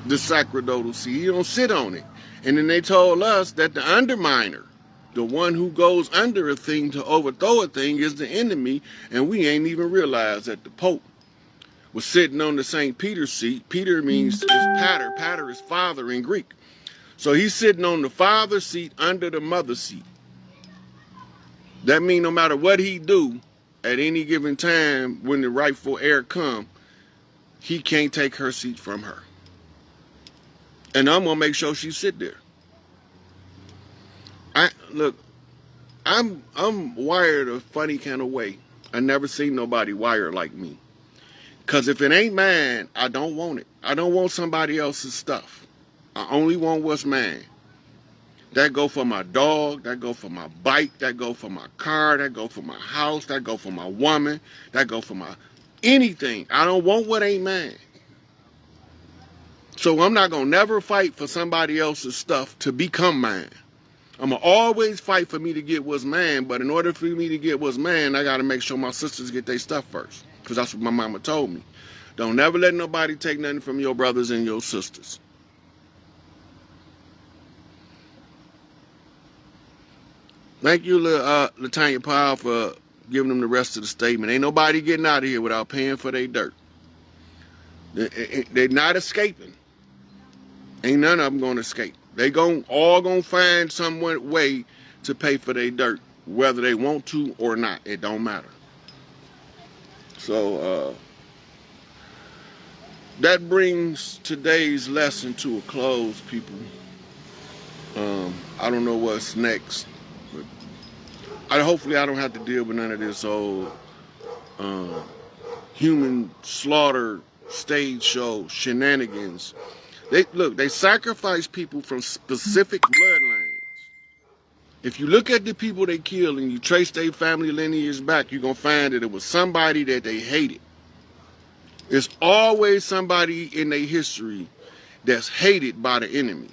the sacerdotal seat. He don't sit on it. And then they told us that the underminer, the one who goes under a thing to overthrow a thing, is the enemy, and we ain't even realized that the Pope was sitting on the St. Peter's seat. Peter means is pater. Pater is father in Greek. So he's sitting on the father's seat under the mother's seat. That means no matter what he do, at any given time when the rightful heir come, he can't take her seat from her. And I'm gonna make sure she sit there. Look, I'm wired a funny kind of way. I never seen nobody wired like me. Cause if it ain't mine, I don't want it. I don't want somebody else's stuff. I only want what's mine. That go for my dog, that go for my bike, that go for my car, that go for my house, that go for my woman, that go for my anything. I don't want what ain't mine. So I'm not gonna never fight for somebody else's stuff to become mine. I'm gonna always fight for me to get what's mine, but in order for me to get what's mine, I gotta make sure my sisters get their stuff first. Because that's what my mama told me. Don't never let nobody take nothing from your brothers and your sisters. Thank you, Latanya Powell, for giving them the rest of the statement. Ain't nobody getting out of here without paying for their dirt. They're not escaping. Ain't none of them gonna escape. They all gonna find some way to pay for their dirt, whether they want to or not. It don't matter. So that brings today's lesson to a close, people. I don't know what's next, but hopefully I don't have to deal with none of this old human slaughter stage show shenanigans. They sacrifice people from specific bloodlines. If you look at the people they killed and you trace their family lineage back, you're going to find that it was somebody that they hated. It's always somebody in their history that's hated by the enemy.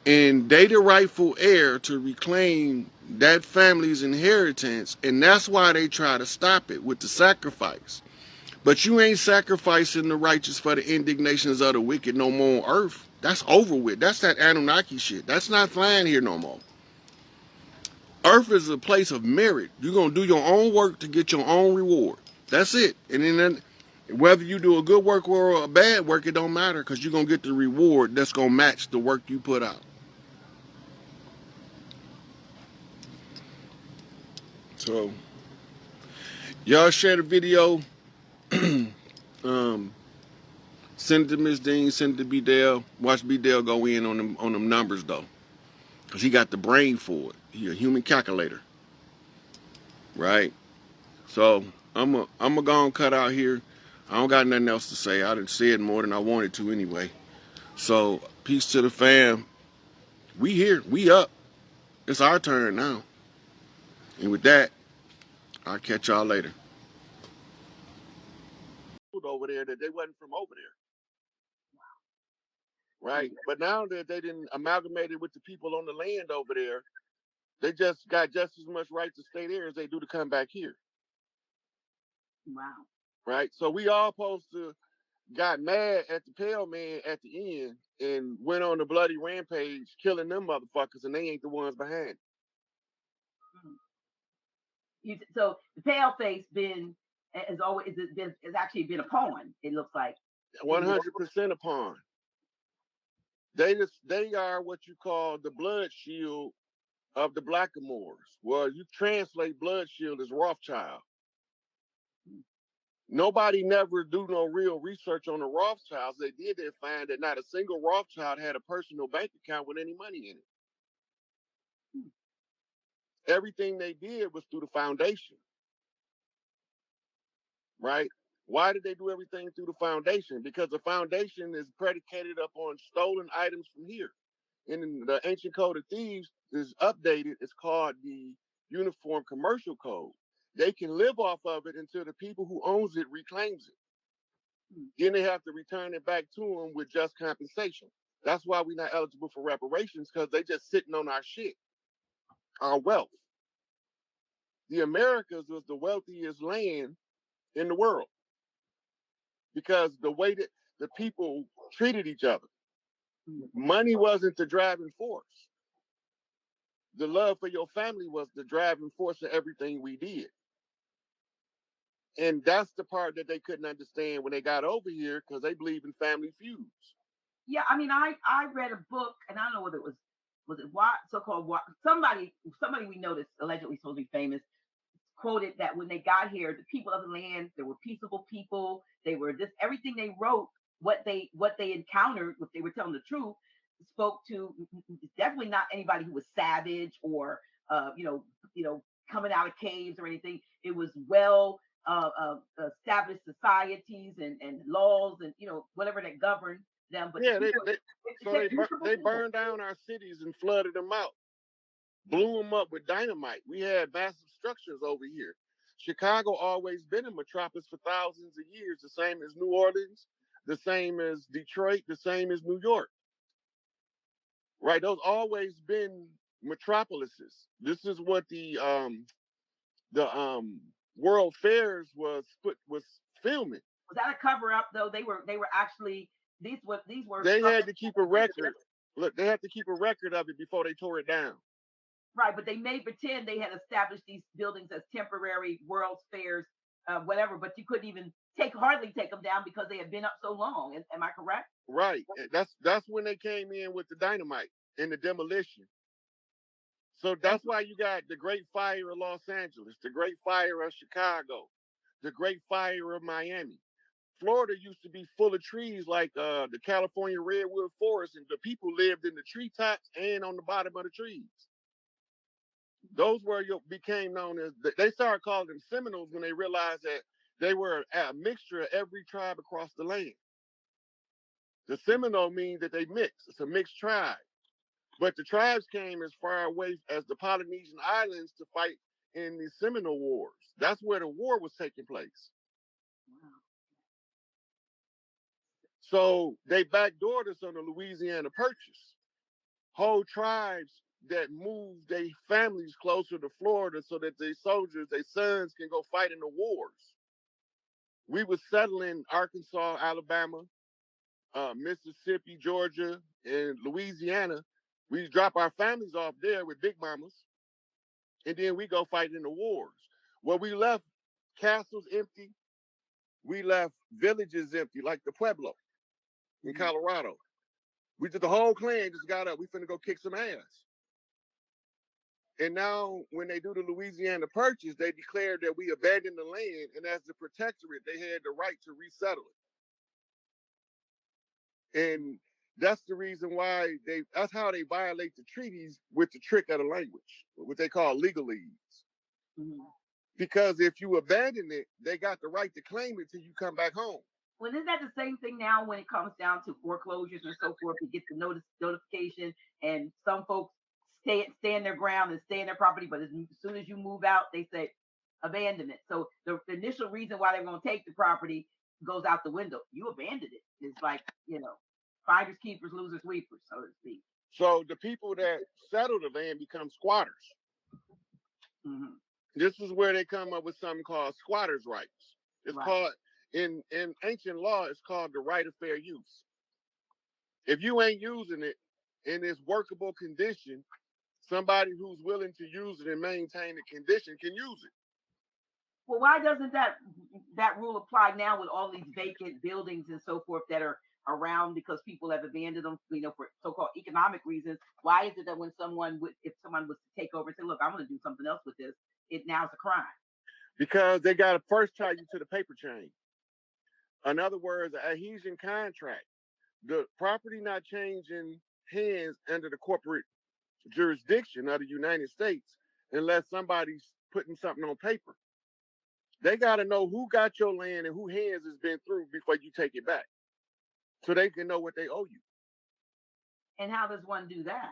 And they the rightful heir to reclaim that family's inheritance, and that's why they try to stop it with the sacrifice. But you ain't sacrificing the righteous for the indignations of the wicked no more on earth. That's over with. That's that Anunnaki shit. That's not flying here no more. Earth is a place of merit. You're going to do your own work to get your own reward. That's it. And then whether you do a good work or a bad work, it don't matter, because you're going to get the reward that's going to match the work you put out. So, y'all share the video. Send it to Miss Dean. Send it to B-Dale. Watch B-Dale go in on them numbers, though. Because he got the brain for it. He a human calculator. Right? So, I'm a go and cut out here. I don't got nothing else to say. I done said more than I wanted to anyway. So, peace to the fam. We here. We up. It's our turn now. And with that, I'll catch y'all later. Over there that they wasn't from over there. Right? But now that they didn't amalgamate it with the people on the land over there, they just got just as much right to stay there as they do to come back here. Wow. Right? So we all supposed to got mad at the pale man at the end and went on a bloody rampage killing them motherfuckers, and they ain't the ones behind it. So the pale face has actually been a pawn, it looks like. 100% a pawn. They are what you call the blood shield of the Blackamoors. Well, you translate blood shield as Rothschild. Nobody never do no real research on the Rothschilds. They find that not a single Rothschild had a personal bank account with any money in it. Everything they did was through the foundation. Right? Why did they do everything through the foundation? Because the foundation is predicated upon stolen items from here. In the ancient code of thieves is updated. It's called the Uniform Commercial Code. They can live off of it until the people who owns it reclaims it. Then they have to return it back to them with just compensation. That's why we're not eligible for reparations, because they just sitting on our shit, our wealth. The Americas was the wealthiest land in the world because the way that the people treated each other. Money wasn't the driving force. The love for your family was the driving force of everything we did. And that's the part that they couldn't understand when they got over here, because they believe in family feuds. Yeah, I mean, I read a book, and I don't know whether it was it what so-called what somebody we know that's allegedly supposed to be famous quoted that when they got here, the people of the land, they were peaceable people. They were this everything they wrote, what they encountered, if they were telling the truth, spoke to definitely not anybody who was savage or coming out of caves or anything. It was well established societies and laws and whatever that governed them. But Yeah, the people, they burned down our cities and flooded them out, blew them up with dynamite. We had massive structures over here. Chicago always been a metropolis for thousands of years, the same as New Orleans, the same as Detroit, the same as New York. Right? Those always been metropolises. This is what the World Fairs was filming. Was that a cover up though? They were actually these were They had to keep a record. Look, they had to keep a record of it before they tore it down. Right, but they made pretend they had established these buildings as temporary World's Fairs, whatever. But you couldn't even hardly take them down because they had been up so long. Am I correct? Right. That's when they came in with the dynamite and the demolition. So that's why you got the Great Fire of Los Angeles, the Great Fire of Chicago, the Great Fire of Miami. Florida used to be full of trees like the California redwood forest, and the people lived in the treetops and on the bottom of the trees. Those became known as, they started calling them Seminoles when they realized that they were a mixture of every tribe across the land. The Seminole means that they mix. It's a mixed tribe. But the tribes came as far away as the Polynesian Islands to fight in the Seminole Wars. That's where the war was taking place. So they backdoored us on the Louisiana Purchase. Whole tribes that moved their families closer to Florida so that their soldiers, their sons, can go fight in the wars. We were settling Arkansas, Alabama, Mississippi, Georgia, and Louisiana. We drop our families off there with big mamas, and then we go fight in the wars. Well, we left castles empty. We left villages empty, like the Pueblo in Colorado. We did the whole clan just got up. We finna go kick some ass. And now, when they do the Louisiana Purchase, they declared that we abandoned the land, and as the protectorate, they had the right to resettle it. And that's the reason why that's how they violate the treaties, with the trick of the language, what they call legalese. Mm-hmm. Because if you abandon it, they got the right to claim it till you come back home. Well, isn't that the same thing now when it comes down to foreclosures and so forth? You get the notification, and some folks stay in their ground and stay in their property, but as soon as you move out, they say abandon it. So the initial reason why they're going to take the property goes out the window. You abandoned it. It's like, finders, keepers, losers, sweepers, so to speak. So the people that settle the land become squatters. Mm-hmm. This is where they come up with something called squatters' rights. It's called, in ancient law, it's called the right of fair use. If you ain't using it in its workable condition, somebody who's willing to use it and maintain the condition can use it. Well, why doesn't that rule apply now with all these vacant buildings and so forth that are around because people have abandoned them, for so-called economic reasons? Why is it that when if someone was to take over and say, look, I'm going to do something else with this, it now's a crime? Because they got to first tie you to the paper chain. In other words, an adhesion contract. The property not changing hands under the corporate jurisdiction of the United States unless somebody's putting something on paper. They got to know who got your land and who hands has been through before you take it back, so they can know what they owe you. And how does one do that?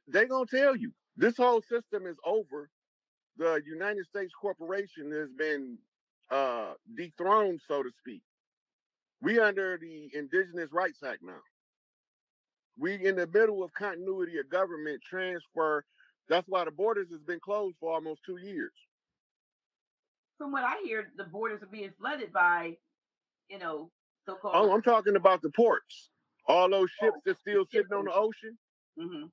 They gonna tell you. This whole system is over. The United States corporation has been dethroned, so to speak. We under the Indigenous Rights Act now. We in the middle of continuity of government transfer. That's why the borders has been closed for almost 2 years. From what I hear, the borders are being flooded by, so-called. Oh, I'm talking about the ports. All those ships that's still sitting on the ocean,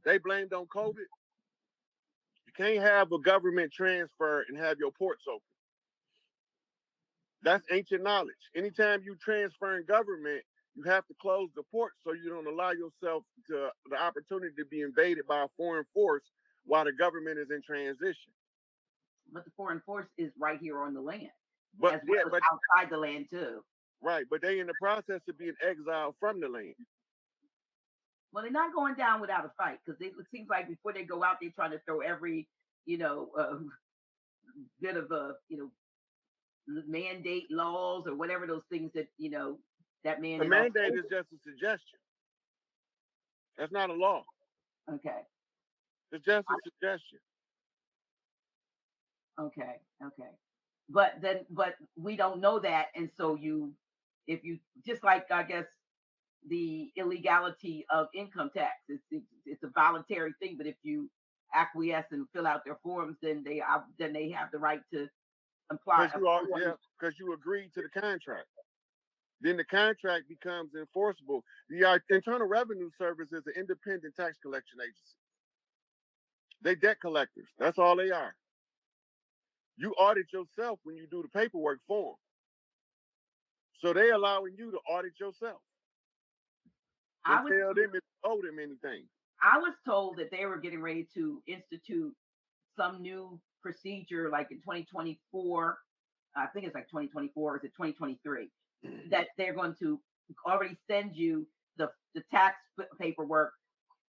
they blamed on COVID. You can't have a government transfer and have your ports open. That's ancient knowledge. Anytime you transfer in government, you have to close the port so you don't allow yourself to the opportunity to be invaded by a foreign force while the government is in transition. But the foreign force is right here on the land, but as well as outside the land too. Right, but they in the process of being exiled from the land. Well, they're not going down without a fight, because it seems like before they go out, they're trying to throw every, bit of mandate laws or whatever those things that that mandate. A mandate is just a suggestion. That's not a law. Okay. It's just a suggestion. Okay. But we don't know that, and so if you just like, I guess, the illegality of income tax, it's a voluntary thing, but if you acquiesce and fill out their forms, then they have the right to apply. Because you agreed to the contract. Then the contract becomes enforceable. The Internal Revenue Service is an independent tax collection agency. They debt collectors. That's all they are. You audit yourself when you do the paperwork for them. So they allowing you to audit yourself. And tell them if you owe them anything. I was told that they were getting ready to institute some new procedure, like in 2024. I think it's like 2024. Is it 2023? That they're going to already send you the tax paperwork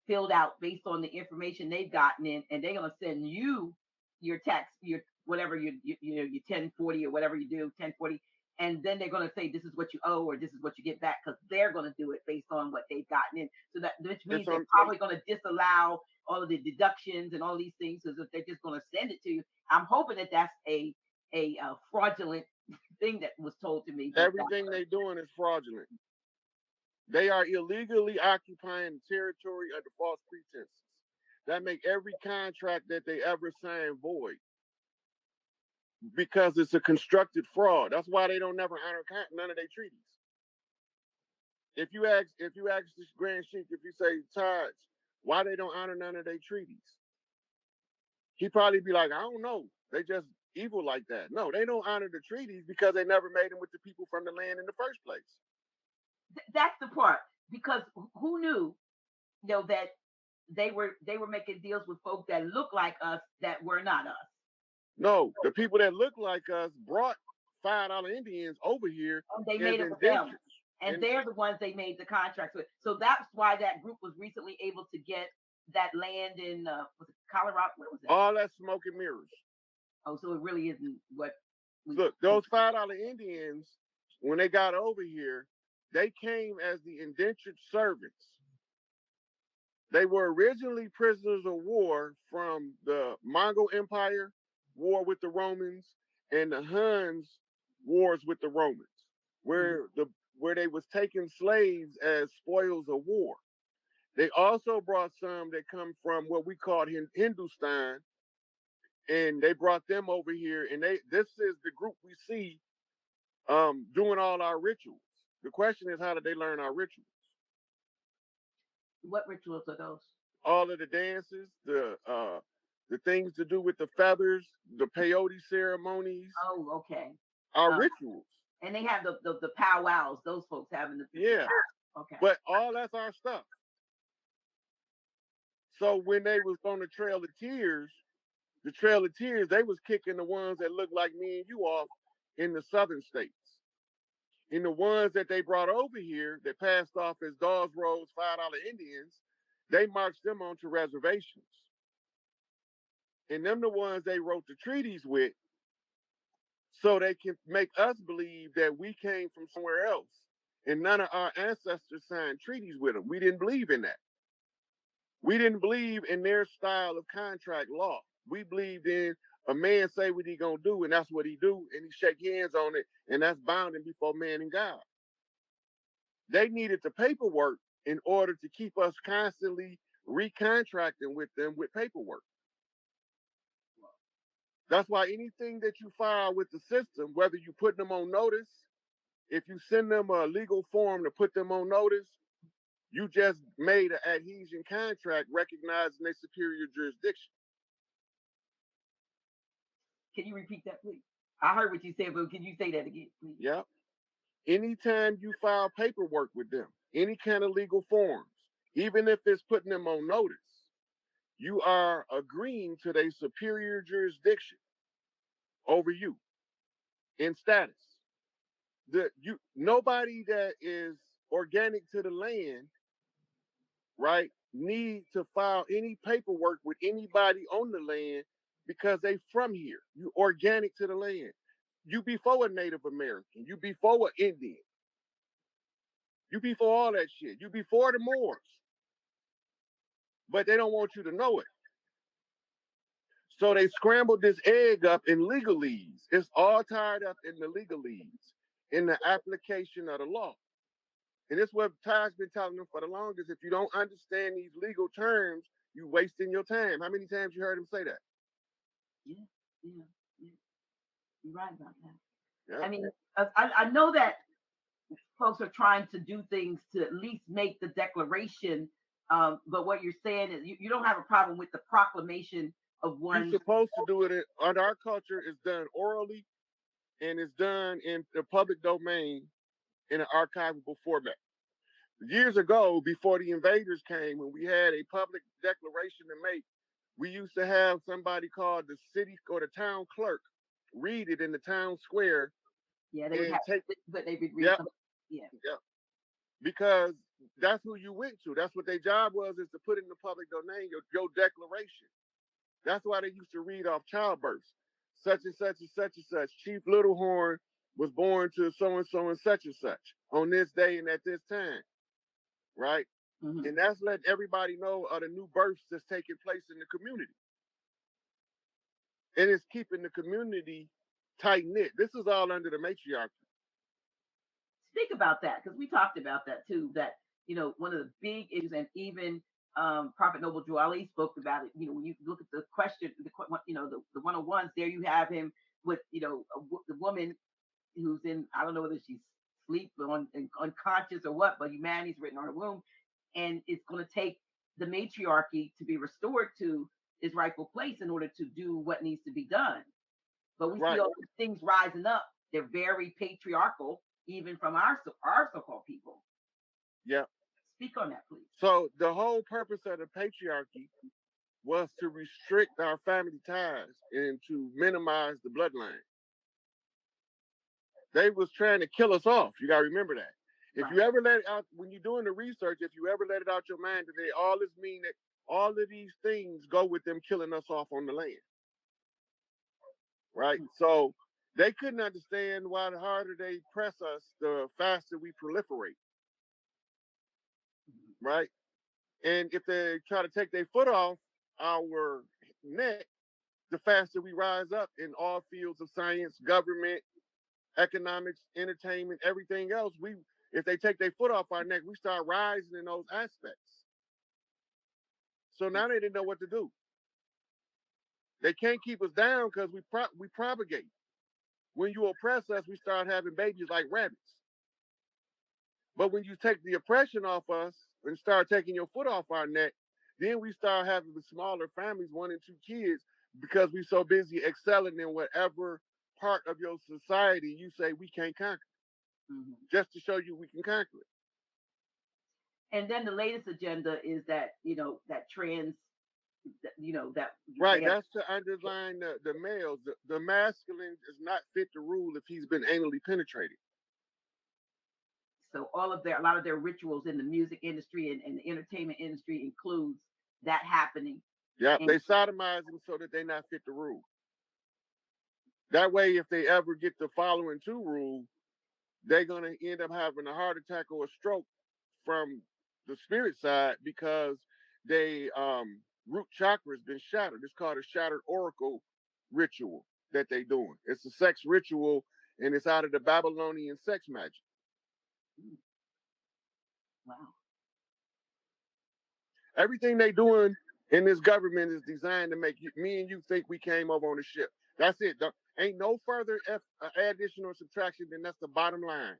filled out based on the information they've gotten in, and they're going to send you your tax, your whatever your 1040 or whatever you do, 1040, and then they're going to say this is what you owe or this is what you get back, because they're going to do it based on what they've gotten in. So that, which means they're probably going to disallow all of the deductions and all these things, so that they're just going to send it to you. I'm hoping that that's a fraudulent thing that was told to me. Everything they're doing is fraudulent. They are illegally occupying the territory under false pretenses. That make every contract that they ever sign void, because it's a constructed fraud. That's why they don't never honor none of their treaties. If you ask this Grand Sheik, if you say, Taj, why they don't honor none of their treaties, he'd probably be like, I don't know. They just evil like that. No, they don't honor the treaties because they never made them with the people from the land in the first place. That's the part, because who knew, that they were making deals with folks that look like us that were not us. No, the people that look like us brought $5 Indians over here. And they made it with them. And they're the ones they made the contracts with. So that's why that group was recently able to get that land in was it Colorado? Where was it? All that smoke and mirrors. Oh, so it really isn't what. Look, those $5 Indians, when they got over here, they came as the indentured servants. They were originally prisoners of war from the Mongol Empire, war with the Romans, and the Huns, wars with the Romans, where they was taking slaves as spoils of war. They also brought some that come from what we call Hindustan, and they brought them over here. And this is the group we see doing all our rituals. The question is, how did they learn our rituals? What rituals are those? All of the dances, the things to do with the feathers, the peyote ceremonies. Oh, okay. Our rituals. And they have the powwows. Those folks having the Okay. But all that's our stuff. So when they was on the Trail of Tears, they was kicking the ones that looked like me and you off in the southern states. And the ones that they brought over here that passed off as Dawes Road's $5 Indians, they marched them onto reservations. And them the ones they wrote the treaties with, so they can make us believe that we came from somewhere else. And none of our ancestors signed treaties with them. We didn't believe in that. We didn't believe in their style of contract law. We believed in a man say what he gonna do, and that's what he do, and he shake hands on it, and that's bounding before man and God. They needed the paperwork in order to keep us constantly recontracting with them with paperwork. That's why anything that you file with the system, whether you put them on notice, if you send them a legal form to put them on notice, You just made an adhesion contract recognizing their superior jurisdiction. Can you repeat that, please? I heard what you said, but can you say that again, please? Yep. Anytime you file paperwork with them, any kind of legal forms, even if it's putting them on notice, you are agreeing to their superior jurisdiction over you in status. Nobody that is organic to the land, right, need to file any paperwork with anybody on the land because they from here. You organic to the land. You before a Native American. You before an Indian. You before all that shit. You before the Moors. But they don't want you to know it. So they scrambled this egg up in legalese. It's all tied up in the legalese, in the application of the law. And this is what Ty's been telling them for the longest. If you don't understand these legal terms, you wasting your time. How many times you heard him say that? Yeah, yeah, yeah. You're right about that. Yeah. I mean, I know that folks are trying to do things to at least make the declaration. But what you're saying is you don't have a problem with the proclamation of one. You're supposed to do it under our culture. It's done orally, and it's done in the public domain in an archivable format. Years ago, before the invaders came, when we had a public declaration to make, we used to have somebody called the city or the town clerk read it in the town square. Yeah, they would have, but they would read. Yep, yeah, yep. Because that's who you went to. That's what their job was, is to put in the public domain your declaration. That's why they used to read off childbirths. Such and such and such and such. Chief Littlehorn was born to so and so and such on this day and at this time. Right? Mm-hmm. And that's letting everybody know of the new births that's taking place in the community. And it's keeping the community tight knit. This is all under the matriarchy. Speak about that, because we talked about that too. That, one of the big issues, and even Prophet Noble Drew Ali spoke about it. When you look at the question, the 101s, there you have him with, the woman who's in, I don't know whether she's asleep or unconscious or what, but humanity's written on her womb. And it's going to take the matriarchy to be restored to its rightful place in order to do what needs to be done. But we see all these things rising up. They're very patriarchal, even from our so-called people. Yeah. Speak on that, please. So the whole purpose of the patriarchy was to restrict our family ties and to minimize the bloodline. They was trying to kill us off. You got to remember that. If you ever let it out, when you're doing the research, if you ever let it out your mind today, all this mean that all of these things go with them killing us off on the land. Right? So they couldn't understand why the harder they press us, the faster we proliferate. Right? And if they try to take their foot off our neck, the faster we rise up in all fields of science, government, economics, entertainment, everything else. If they take their foot off our neck, we start rising in those aspects. So now they didn't know what to do. They can't keep us down because we propagate. When you oppress us, we start having babies like rabbits. But when you take the oppression off us and start taking your foot off our neck, then we start having the smaller families, 1 and 2 kids, because we're so busy excelling in whatever part of your society you say we can't conquer. Mm-hmm. Just to show you we can conquer it. And then the latest agenda is that, that trans, that. Right, that's to underline the males. The masculine is not fit to rule if he's been anally penetrated. So a lot of their rituals in the music industry and the entertainment industry includes that happening. Yeah, they sodomize them so that they're not fit to rule. That way, if they ever get the following to rule, they're going to end up having a heart attack or a stroke from the spirit side because they root chakra has been shattered. It's called a shattered oracle ritual that they're doing. It's a sex ritual, and it's out of the Babylonian sex magic. Wow. Everything they doing in this government is designed to make me and you think we came over on a ship. That's it. Ain't no further addition or subtraction, then that's the bottom line.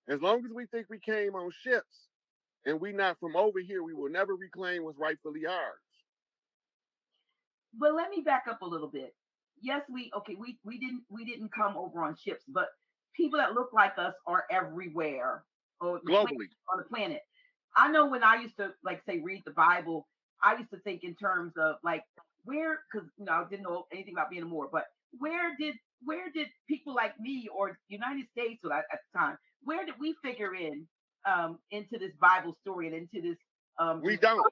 As long as we think we came on ships, and we not from over here, we will never reclaim what's rightfully ours. But let me back up a little bit. Yes, we didn't come over on ships, but people that look like us are everywhere Globally. on the planet. I know when I used to like say read the Bible, I used to think in terms of like where, because I didn't know anything about being a Moor, but where did people like me or United States at the time, where did we figure in into this Bible story and into this We don't.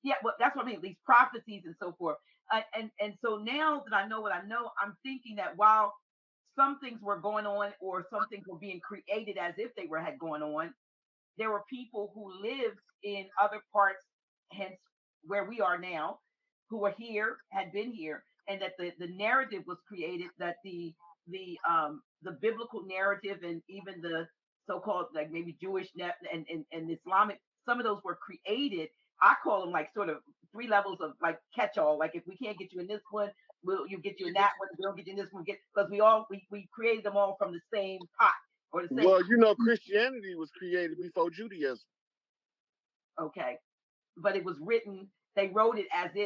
yeah, well, that's what I mean, these prophecies and so forth. And so now that I know what I know, I'm thinking that while some things were going on or some things were being created as if they had gone on, there were people who lived in other parts, hence where we are now, who were here, had been here, and that the narrative was created, that the biblical narrative and even the so-called like maybe Jewish and Islamic, some of those were created. I call them like sort of 3 levels of like catch-all. Like if we can't get you in this one, you get you in that one. If we don't get you in this one, because we created them all from the same pot or the same. Well, Christianity was created before Judaism. Okay, but it was written. They wrote it as if